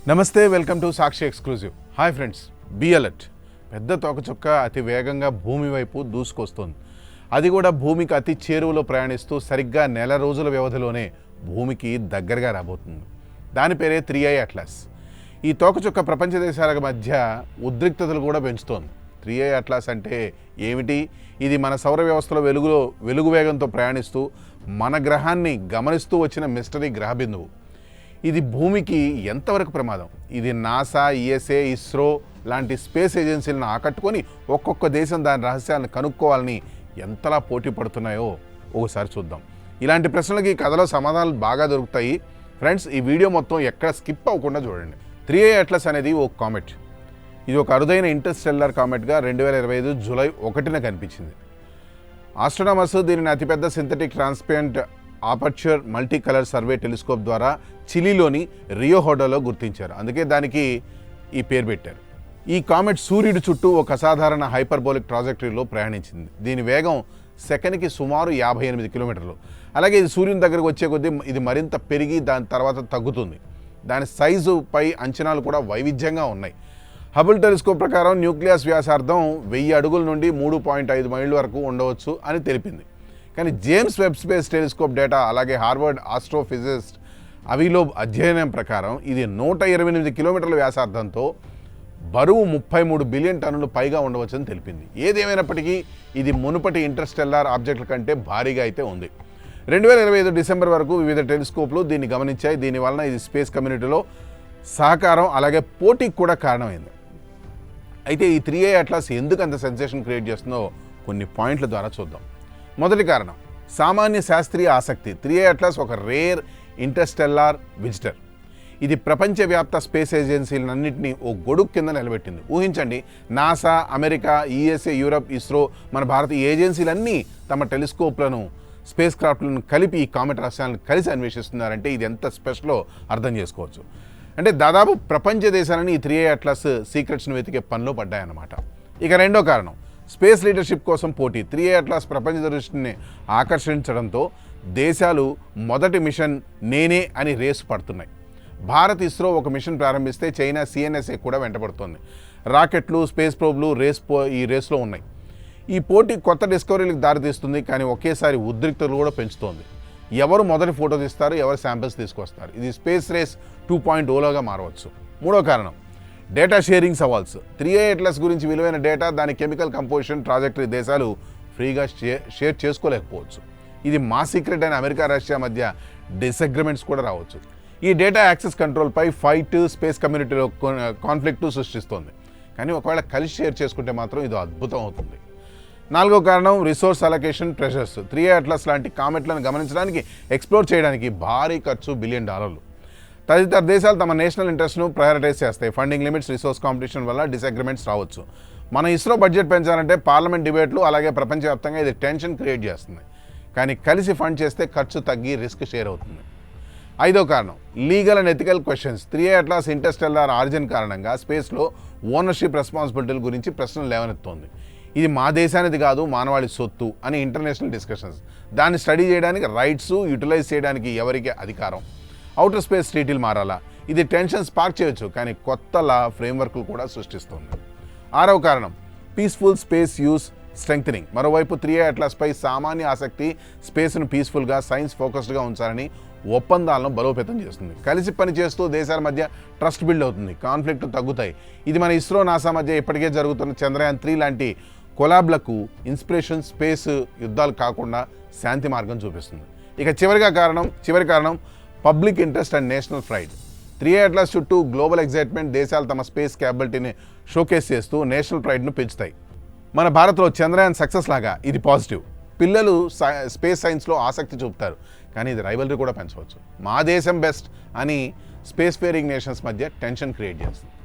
నమస్తే, welcome to Sakshi exclusive. Hi friends, be alert. పెద్ద తోకచుక్క అతి వేగంగా భూమి వైపు దూసుకొస్తోంది. అది కూడా భూమికి అతి చేరువలో ప్రయాణిస్తూ సరిగ్గా నెల రోజుల వ్యవధిలోనే భూమికి దగ్గరగా రాబోతుంది. దాని పేరే 3I అట్లాస్. ఈ తోకచుక్క ప్రపంచ దేశాల మధ్య ఉద్రిక్తతలు కూడా పెంచుతోంది. 3I అట్లాస్ అంటే ఏమిటి? ఇది మన సౌర వ్యవస్థలో వెలుగు వేగంతో ప్రయాణిస్తూ మన గ్రహాన్ని గమనిస్తూ వచ్చిన మిస్టరీ గ్రహ బిందువు. ఇది భూమికి ఎంతవరకు ప్రమాదం? ఇది నాసా, యుఎస్ఏ, ఇస్రో లాంటి స్పేస్ ఏజెన్సీలను ఆకట్టుకొని ఒక్కొక్క దేశం దాని రహస్యాలను కనుక్కోవాలని ఎంతలా పోటీ పడుతున్నాయో ఒకసారి చూద్దాం. ఇలాంటి ప్రశ్నలకి ఈ కథలో సమాధానాలు బాగా దొరుకుతాయి. ఫ్రెండ్స్, ఈ వీడియో మొత్తం ఎక్కడ స్కిప్ అవ్వకుండా చూడండి. 3I అట్లాస్ అనేది ఓ కామెట్. ఇది ఒక అరుదైన ఇంటర్స్టెల్లార్ కామెట్గా 2025 జూలై 1న కనిపించింది. ఆస్ట్రోనామర్స్ దీనిని అతిపెద్ద synthetic transparent aperture multi colour survey telescope ద్వారా చిలీలోని రియో హోడోలో గుర్తించారు. అందుకే దానికి ఈ పేరు పెట్టారు. ఈ కామెట్ సూర్యుడి చుట్టూ ఒక అసాధారణ హైపర్బోలిక్ ట్రాజెక్టరీలో ప్రయాణించింది. దీని వేగం సెకన్కి సుమారు 58 కిలోమీటర్లు. అలాగే ఇది సూర్యుని దగ్గరకు వచ్చే కొద్దీ ఇది మరింత పెరిగి దాని తర్వాత తగ్గుతుంది. దాని సైజుపై అంచనాలు కూడా వైవిధ్యంగా ఉన్నాయి. హబుల్ టెలిస్కోప్ ప్రకారం న్యూక్లియస్ వ్యాసార్థం 1000 అడుగుల నుండి 3.5 మైళ్ళ వరకు ఉండవచ్చు అని తెలిపింది. కానీ James Webb space telescope data, అలాగే హార్వర్డ్ ఆస్ట్రోఫిజిస్ట్ అవిలోబ్ అధ్యయనం ప్రకారం ఇది 128 కిలోమీటర్ల వ్యాసార్థంతో బరువు 33 బిలియన్ టన్నులు పైగా ఉండవచ్చని తెలిపింది. ఏదేమైనప్పటికీ ఇది మునుపటి ఇంటర్స్టెల్లార్ ఆబ్జెక్టుల కంటే భారీగా అయితే ఉంది. 2025 డిసెంబర్ వరకు వివిధ టెలిస్కోప్లు దీన్ని గమనించాయి. దీనివలన ఇది స్పేస్ కమ్యూనిటీలో సహకారం అలాగే పోటీకి కూడా కారణమైంది. అయితే ఈ 3I అట్లాస్ ఎందుకు అంత సెన్సేషన్ క్రియేట్ చేస్తుందో కొన్ని పాయింట్ల ద్వారా చూద్దాం. మొదటి కారణం సామాన్య శాస్త్రీయ ఆసక్తి. 3I అట్లాస్ ఒక రేర్ ఇంటర్స్టెల్లార్ విజిటర్. ఇది ప్రపంచవ్యాప్త స్పేస్ ఏజెన్సీలన్నింటినీ ఓ గొడుగు కింద నిలబెట్టింది. ఊహించండి, NASA, America, USA, Europe, ISRO, మన భారత ఏజెన్సీలన్నీ తమ టెలిస్కోప్లను, స్పేస్ క్రాఫ్ట్లను కలిపి ఈ కామెట్ రహస్యాలను కలిసి అన్వేషిస్తున్నారంటే ఇది ఎంత స్పెషలో అర్థం చేసుకోవచ్చు. అంటే దాదాపు ప్రపంచ దేశాలని ఈ 3I అట్లాస్ సీక్రెట్స్ను వెతికే పనిలో పడ్డాయన్నమాట. ఇక రెండో కారణం స్పేస్ లీడర్షిప్ కోసం పోటీ. 3I అట్లాస్ ప్రపంచ దృష్టిని ఆకర్షించడంతో దేశాలు మొదటి మిషన్ నేనే అని రేసు పడుతున్నాయి. భారత్, ఇస్రో ఒక మిషన్ ప్రారంభిస్తే చైనా CNSA కూడా వెంటబడుతోంది. రాకెట్లు, స్పేస్ ప్రోబ్లు ఈ రేసులో ఉన్నాయి. ఈ పోటీ కొత్త డిస్కవరీలకు దారితీస్తుంది, కానీ ఒకేసారి ఉద్రిక్తలు కూడా పెంచుతోంది. ఎవరు మొదటి ఫోటో తీస్తారు, ఎవరు శాంపిల్స్ తీసుకొస్తారు, ఇది స్పేస్ రేస్ 2.0లోగా మారవచ్చు. మూడో కారణం డేటా షేరింగ్ సవాల్స్. 3I అట్లాస్ గురించి విలువైన డేటా, దాని కెమికల్ కంపోజిషన్, ట్రాజెక్టరీ దేశాలు ఫ్రీగా షేర్ చేసుకోలేకపోవచ్చు. ఇది మా సీక్రెట్ అయిన అమెరికా, రష్యా మధ్య డిసగ్రిమెంట్స్ కూడా రావచ్చు. ఈ డేటా యాక్సెస్ కంట్రోల్పై ఫైట్ స్పేస్ కమ్యూనిటీలో కాన్ఫ్లిక్ట్ సృష్టిస్తోంది. కానీ ఒకవేళ కలిసి షేర్ చేసుకుంటే మాత్రం ఇది అద్భుతం అవుతుంది. నాలుగో కారణం resource allocation pressures. 3I atlas లాంటి కామెట్లను గమనించడానికి, ఎక్స్ప్లోర్ చేయడానికి భారీ ఖర్చు $1 బిలియన్. తదితర దేశాలు తమ నేషనల్ ఇంట్రెస్ట్ను ప్రయారిటైజ్ చేస్తాయి. ఫండింగ్ లిమిట్స్, రిసోర్స్ కాంపిటీషన్ వల్ల డిసగ్రిమెంట్స్ రావచ్చు. మన ఇస్రో బడ్జెట్ పెంచాలంటే పార్లమెంట్ డిబేట్లు, అలాగే ప్రపంచవ్యాప్తంగా ఇది టెన్షన్ క్రియేట్ చేస్తుంది. కానీ కలిసి ఫండ్ చేస్తే ఖర్చు తగ్గి రిస్క్ షేర్ అవుతుంది. ఐదో కారణం legal and ethical questions. 3I atlas Interstellar origin కారణంగా స్పేస్లో ఓనర్షిప్ రెస్పాన్సిబిలిటీల గురించి ప్రశ్నలు లేవనెత్తోంది. ఇది మా దేశానిది కాదు, మానవాళి సొత్తు అని ఇంటర్నేషనల్ డిస్కషన్స్. దాన్ని స్టడీ చేయడానికి, రైట్స్ యూటిలైజ్ చేయడానికి ఎవరికి అధికారం? అవుటర్ స్పేస్ ట్రీటీలు మారాలా? ఇది టెన్షన్ స్పార్క్ చేయొచ్చు, కానీ కొత్త లా ఫ్రేమ్వర్క్లు కూడా సృష్టిస్తుంది. ఆరవ కారణం పీస్ఫుల్ స్పేస్ యూస్ స్ట్రెంగ్థనింగ్. మరోవైపు 3I అట్లాస్పై సామాన్య ఆసక్తి స్పేస్ను పీస్ఫుల్గా, సైన్స్ ఫోకస్డ్గా ఉంచాలని ఒప్పందాలను బలోపేతం చేస్తుంది. కలిసి పనిచేస్తూ దేశాల మధ్య ట్రస్ట్ బిల్డ్ అవుతుంది, కాన్ఫ్లిక్ట్ తగ్గుతాయి. ఇది మన ఇస్రో, నాసా మధ్య ఇప్పటికే జరుగుతున్న చంద్రయాన్ 3 లాంటి కొలాబ్లకు ఇన్స్పిరేషన్, స్పేస్ యుద్ధాలు కాకుండా శాంతి మార్గం చూపిస్తుంది. ఇక చివరి కారణం public interest and national pride. 3I atlas చుట్టూ గ్లోబల్ ఎగ్జైట్మెంట్, దేశాలు తమ స్పేస్ క్యాపబిలిటీని షోకేస్ చేస్తూ నేషనల్ ప్రైడ్ను పెంచుతాయి. మన భారత్లో చంద్రయాన్ సక్సెస్ లాగా ఇది పాజిటివ్. పిల్లలు స్పేస్ సైన్స్లో ఆసక్తి చూపుతారు, కానీ ఇది రైవల్రీ కూడా పెంచవచ్చు. మా దేశం బెస్ట్ అని స్పేస్ ఫేరింగ్ నేషన్స్ మధ్య టెన్షన్ క్రియేట్ చేస్తుంది.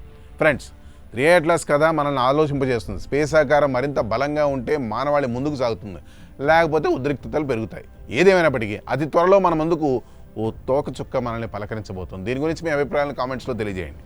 ఫ్రెండ్స్, 3I అట్లాస్ కథ మనల్ని ఆలోచింపజేస్తుంది. స్పేస్ సహకారం మరింత బలంగా ఉంటే మానవాళి ముందుకు సాగుతుంది, లేకపోతే ఉద్రిక్తతలు పెరుగుతాయి. ఏదేమైనప్పటికీ అతి త్వరలో మన ముందుకు ఓ తోకచుక్క మనల్ని పలకరించబోతుంది. దీని గురించి మీ అభిప్రాయాలను కామెంట్స్లో తెలియజేయండి.